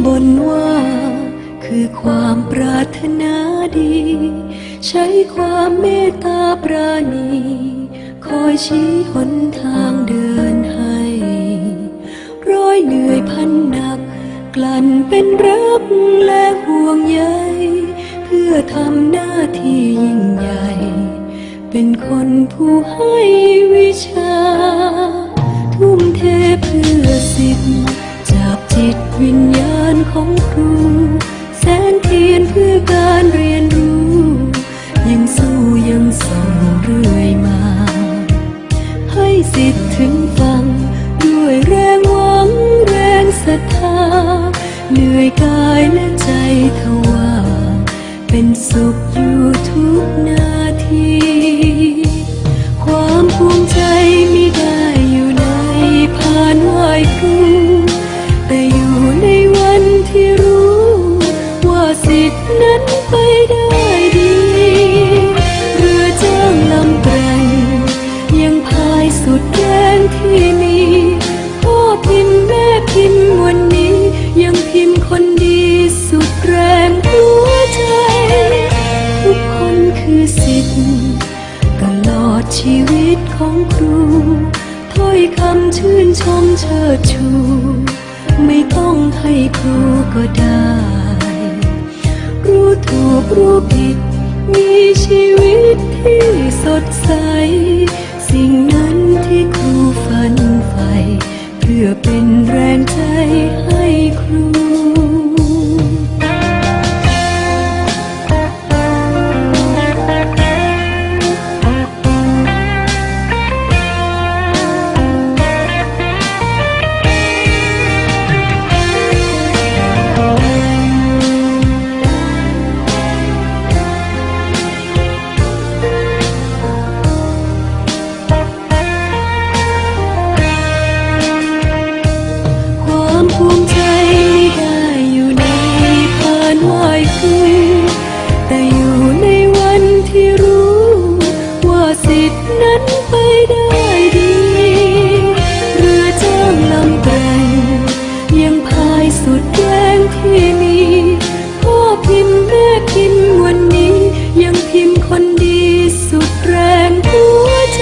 บ่นว่าคือความปรารถนาดีใช้ความเมตตาปราณีคอยชี้หนทางเดินให้ร้อยเหนื่อยพันหนักกลั่นเป็นรักและห่วงใยเพื่อทำหน้าที่ยิ่งใหญ่เป็นคนผู้ให้วิชาทุ่มเทเพื่อสิทธิ์จากจิตวิญญาณของครูแสนเทียนเพื่อการเรียนรู้ยังสู้ยังส่งเรื่อยมาให้สิทธิ์ถึงฟังด้วยแรงหวังแรงศรัทธาเหนื่อยกายและใจทว่าเป็นสุขอยู่ทุกนาทีความภูมิใจมิได้อยู่ในพานไหว้ครูแต่อยู่ในวันที่รู้ว่าสิทธินั้นไปได้ดีเรือจ้างลำแกร่งยังพายสุดแรงที่มีพ่อพิมพ์แม่พิมพ์วันนี้ยังพิมพ์คนดีสุดแรงหัวใจทุกคนคือสิทธิ์ตลอดชีวิตของครูถ้อยคำชื่นชมเชิดชูไม่ต้องให้ครูก็ได้รู้ถูกรู้ผิดมีชีวิตที่สดใสสิ่งนั้นที่ครูฝันใฝ่เพื่อเป็นแรงใจให้ครูภูมิใจไม่ได้อยู่ในพานไหว้ครูแต่อยู่ในวันที่รู้ว่าสิทธินั้นไปได้ดีเรือจ้างลำแกร่งยังพายสุดแรงที่มีพ่อพิมพ์แม่พิมพ์วันนี้ยังพิมพ์คนดีสุดแรงหัวใจ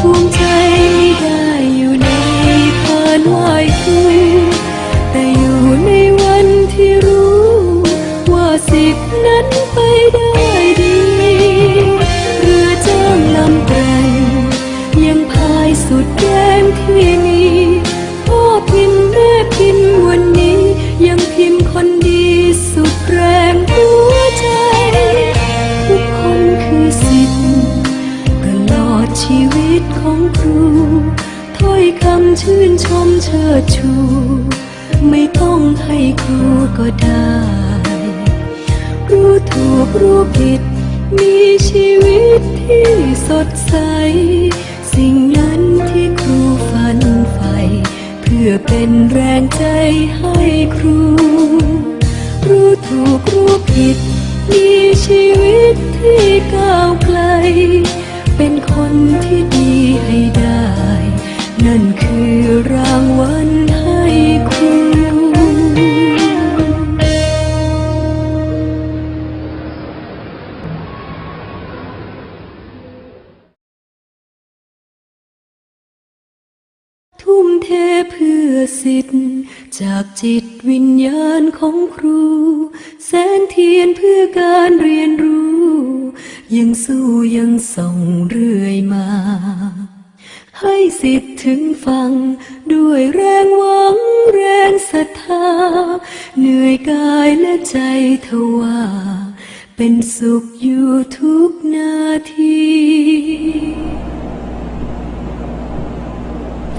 ภูมิใจไม่ได้อยู่ในพานไหว้ครูแต่อยู่ในวันที่รู้ว่าสิทธินั้นไปได้ดีเรือจ้างลำแกร่งยังพายสุดแรงที่มีพ่อพิมพ์แม่พิมพ์วันนี้ยังพิมพ์คนดีสุดแรงหัวใจทุกคนคือสิทธิ์ตลอดชีวิตของครูถ้อยคำชื่นชมเชิดชูไม่ต้องให้ครูก็ได้รู้ถูกรู้ผิดมีชีวิตที่สดใสสิ่งนั้นที่ครูฝันใฝ่เพื่อเป็นแรงใจให้ครูรู้ถูกรู้ผิดมีชีวิตที่ก้าวไกลเป็นคนที่ดีให้ได้นั่นคือรางวัลให้ครู ทุ่มเทเพื่อสิทธิ์จากจิตวิญญาณของครู แสงเทียนเพื่อการเรียนรู้ ยังสู้ยังส่องเรื่อยมา ให้สิทธิ์ถึงฟังด้วยแรงหวังแรงศรัทธา เหนื่อยกายและใจทว่า เป็นสุขอยู่ทุกนาที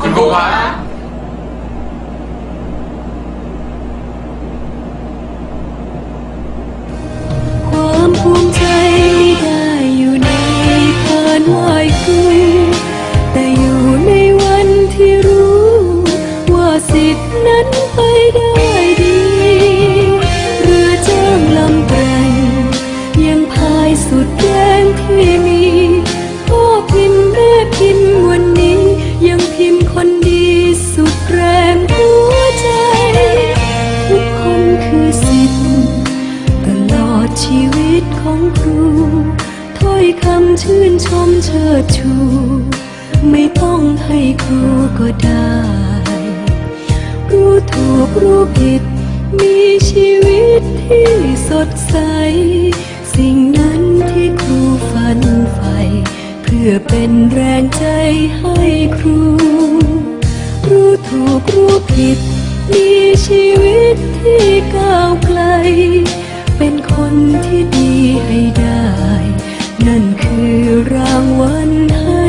คุณครูครับ ความภูมิใจได้อยู่ในการไหว้ครูแต่อยู่ในวันที่รู้ว่าสิทธินั้นไปได้ดีเรือจ้างลำแกร่งยังพายสุดแรงที่มีพ่อพิมพ์แม่พิมพ์วันนี้ยังพิมพ์คนดีสุดแรงหัวใจทุกคนคือสิทธิ์ตลอดชีวิตของครูถ้อยคำชื่นชมเชิดชูไม่ต้องให้ครูก็ได้รู้ถูกรู้ผิดมีชีวิตที่สดใสสิ่งนั้นที่ครูฝันใฝ่เพื่อเป็นแรงใจให้ครูรู้ถูกรู้ผิดมีชีวิตที่ก้าวไกลเป็นคนที่ดีให้ได้นั่นคือรางวัลให้